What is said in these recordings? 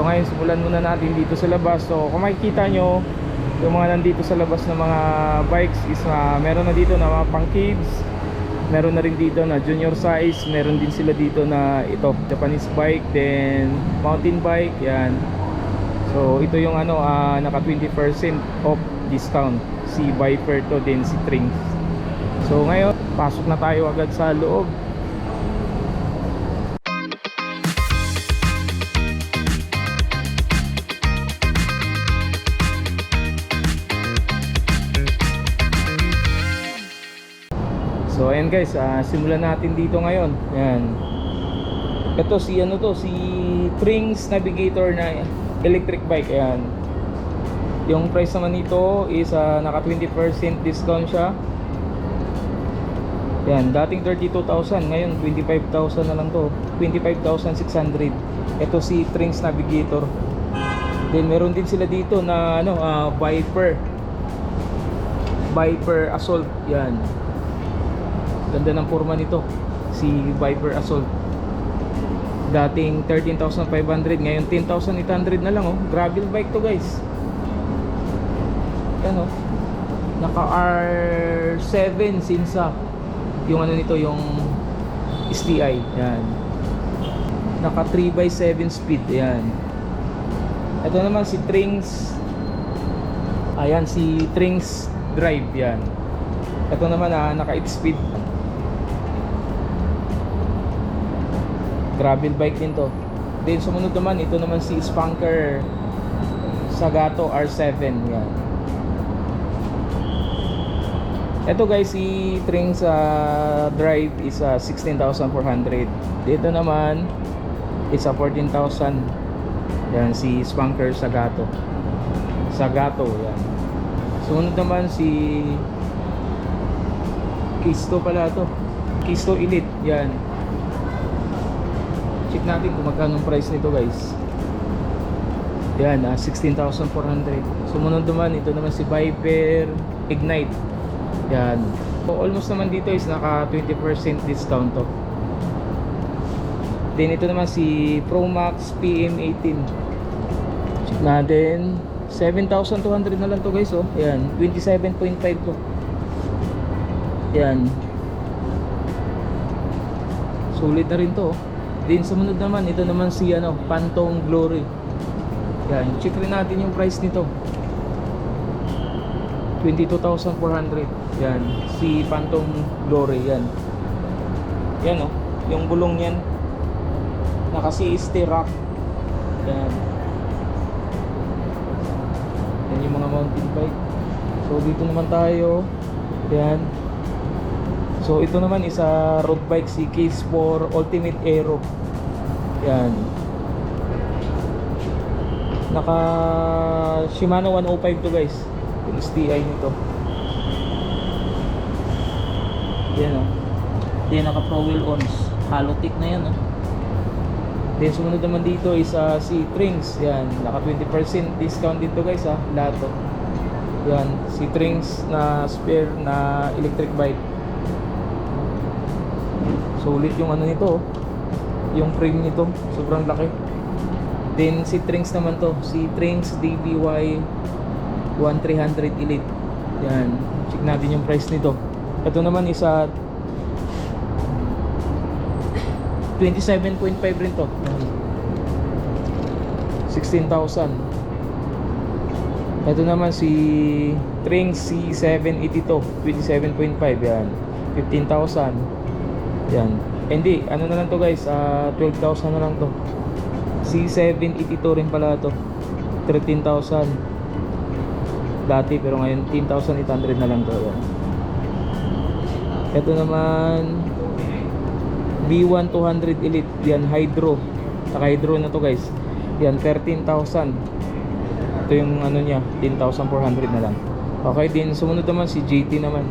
So ngayon simulan muna natin dito sa labas. So kung makikita nyo, yung mga nandito sa labas na mga bikes is meron na dito na mga pang kids, meron na rin dito na junior size, meron din sila dito na ito Japanese bike, then mountain bike, yan. So ito yung naka 20% off discount, si Viper to, then si Trings. So ngayon pasok na tayo agad sa loob. So ayan guys, simulan natin dito ngayon. Ayan. Ito si si Trings Navigator na electric bike. Ayan. Yung price naman nito is naka 20% discount siya. Ayan, dating 32,000, ngayon 25,000 na lang to. 25,600. Ito si Trings Navigator. Then meron din sila dito na Viper Assault. Yan. Ganda ng forma nito, si Viper Assault. Dating 13,500, ngayon 10,800 na lang, oh. Gravel bike to guys. Yan, oh. Naka R7 Sinsa. Yung nito, yung STI. Yan. Naka 3x7 speed. Yan. Ito naman si Trings. Ayan, si Trings Drive. Yan. Ito naman naka 8 speed. Gravel bike din to. Then sumunod naman, ito naman si Spunker Sagato R7. Yan. Ito guys, si Trings Drive is 16,400. Dito naman is 14,000. Yan, si Spunker Sagato. Yan. Sumunod naman si Kisto pala to. Kisto Elite. Yan. Check natin kung magkano ang price nito guys. Yan, 16,400. Sumunod naman, ito naman si Viper Ignite. Yan. So, almost naman dito is naka 20% discount to. Then ito naman si Promax PM18. Check natin. 7,200 na lang to guys, oh. Yan, 27.5 to. Yan. Sulit na rin to, oh. Then sumunod naman, ito naman si Phantom Glory. Yan, check rin natin yung price nito. 22,400. Yan, si Phantom Glory. Yan. Yan, oh. Yung gulong yan naka CST rack. Yan. Yan yung mga mountain bike. So dito naman tayo. Yan. So ito naman is road bike, si Case for Ultimate Aero. Yan. Naka Shimano 105 to guys. Yung STI nito. Yan, oh. Yan, naka Pro Wheel Ons. Halotic na yan, oh. Then sumunod naman dito is si Trings. Yan, naka 20% discount dito guys, lahat to. Yan, si Trings na spare na electric bike. Sulit yung nito, oh. Yung frame nito, sobrang laki. Then si Trings naman to, si Trings DBY 1300 Elite. Yan, check natin yung price nito. Ito naman is 27.5 rin to. 16,000. Ito naman si Trings C782 27.5. Yan, 15,000. Yan. Hindi, na lang to guys, 12,000 na lang to. C782 rin pala to. 13,000 dati, pero ngayon 10,800 na lang to. Yan. Ito naman B1 200 Elite. Yan, hydro. Naka hydro na to guys. Yan, 13,000. Ito yung niya, 10,400 na lang. Okay, din sumunod naman si GT naman.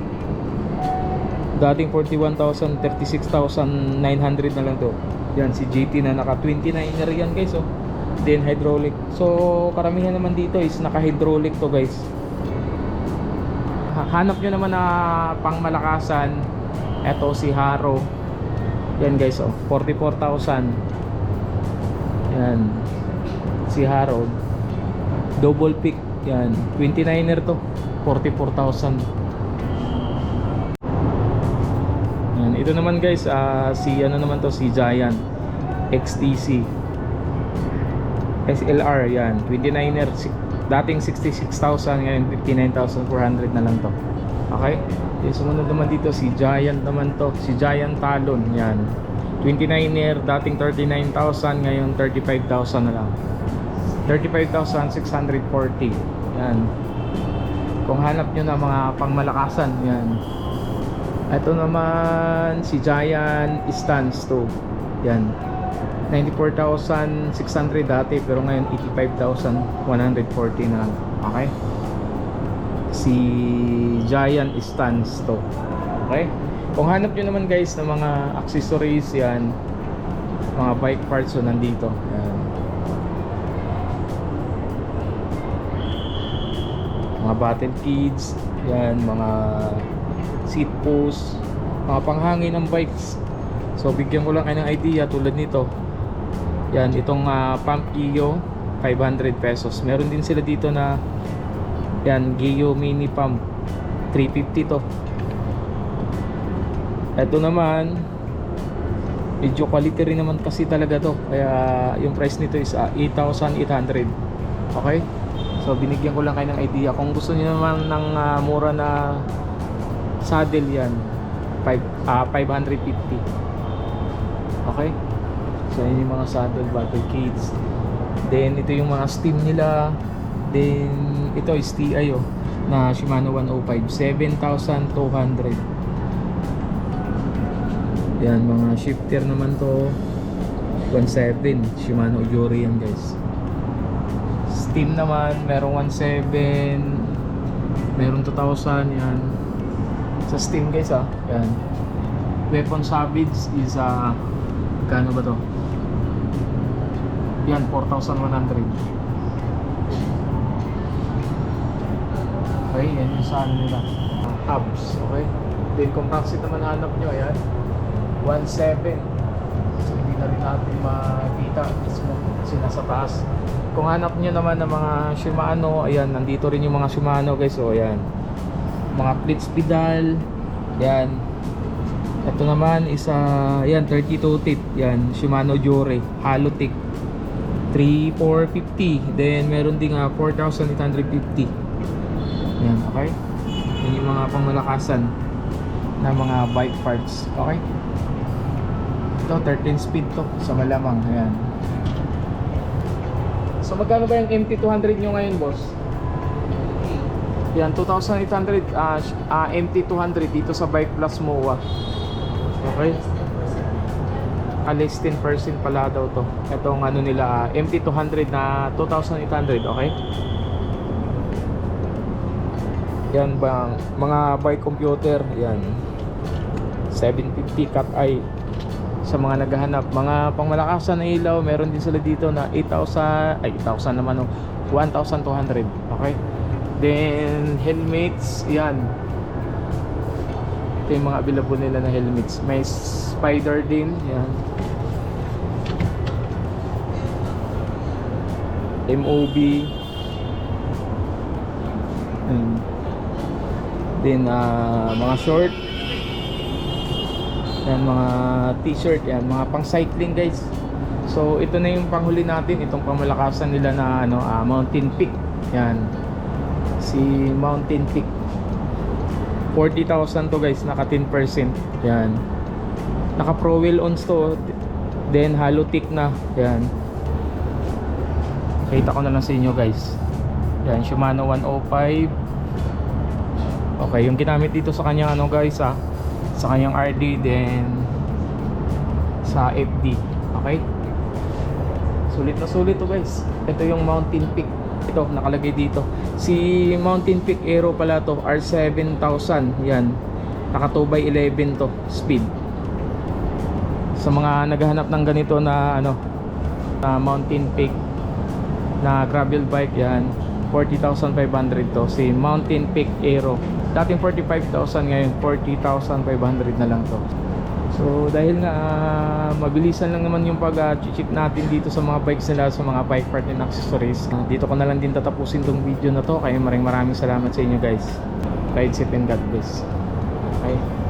Dating 41,000, 36,900 na lang to. Yan, si GT na naka 29er yan guys, oh. Then hydraulic. So karamihan naman dito is naka hydraulic to guys. Hanap nyo naman na pang malakasan. Eto si Haro. Yan guys, oh, 44,000. Yan. si Harold. Double pick. Yan. 29er to. 44,000. Yan. Ito naman guys, si ano naman to, si Giant XTC SLR. Yan. 29er. Dating 66,000, ngayon 59,400 na lang to. Okay? Yung sumunod naman dito, si Giant naman to. Si Giant Talon. Yan. 29er, dating 39,000, ngayon 35,000 na lang. 35,640. Yan. Kung hanap nyo na mga pangmalakasan, yan. Ito naman si Giant Stance 2. Yan. 94,600 dati, pero ngayon 85,140 na lang. Okay? Si Giant Stance 2. Okay? Kung hanap nyo naman guys ng mga accessories, yan, mga bike parts, so nandito. Yan. Mga battle kits, yan, mga seat posts, mga panghangin ng bikes. So bigyan ko lang kayo ng idea tulad nito. Yan, itong Pump Gio 500 pesos. Meron din sila dito na yan, Gio Mini Pump 350 to. Ito naman, medyo quality rin naman kasi talaga to. Kaya yung price nito is 8,800. Okay? So binigyan ko lang kayo ng idea. Kung gusto niyo naman ng mura na saddle, yan 550. Okay? So yun yung mga saddle battle kits. Then ito yung mga steam nila. Then ito is TI na Shimano 105, 7,200. Yan, mga shifter naman to 1.7 Shimano Ujori yan guys. Steam naman merong 1.7, meron 2,000 yan. Sa Steam guys yan. Weapon Savage is kano ba to? Yan, 4,100. Okay, yan yung saan nila, hubs. Okay, then kung proxy naman hanap nyo, ayan 1.7. So hindi na rin natin makita mismo kasi nasa taas. Kung hanap nyo naman ng mga Shimano, ayan, nandito rin yung mga Shimano guys. So ayan, mga Blitz pedal. Yan. Ito naman is yan, 32 tip. Yan, Shimano Jore Halotech 3,450. Then meron ding 4,850. Yan, okay? Yan yung mga pangmalakasan na mga bike parts. Okay? Ito, 13 speed to sa malamang. Ayan. So magkano ba yung MT200 nyo ngayon, boss? Yan, 2,800 MT200 dito sa Bike Plus MOA. Okay? Less 10% pala daw to. Itong ano nila, MT200 na 2,800. Okay? Yan bang mga bike computer, yan 750 cat eye sa mga naghahanap. Mga pangmalakasan na ilaw, meron din sila dito na 8,000, ay 8,000 naman, 1,200. Okay? Then helmets, yan. Ito yung mga available nila na helmets. May Spider din, yan. MOB. Then mga short. Yan, mga t-shirt, yan, mga pang cycling guys. So ito na yung panghuli natin, itong pangmalakasan nila na Mountain Peak. Yan. Si Mountain Peak. 40,000 to guys, naka 10%. Yan. Naka Pro Wheel ons to. Then Halotech na. Yan. Kita ko na lang sa inyo guys. Yan, Shimano 105. Okay, yung ginamit dito sa kanyang guys sa kanyang RD, then sa FD. Okay? Sulit na sulit to guys. Ito yung Mountain Peak. Ito nakalagay dito. Si Mountain Peak Aero pala to, R7000. Yan. Naka 2x11 to speed. Sa mga naghahanap ng ganito na na Mountain Peak na gravel bike, yan 40,500 to. Si Mountain Peak Aero. Dating 45,000, ngayon 40,500 na lang to. So So dahil nga mabilisan lang naman yung pag-check natin dito sa mga bikes nila, sa mga bike part and accessories, dito ko na lang din tatapusin tong video na to. Kaya maraming salamat sa inyo guys. Ride safe and God bless. Okay.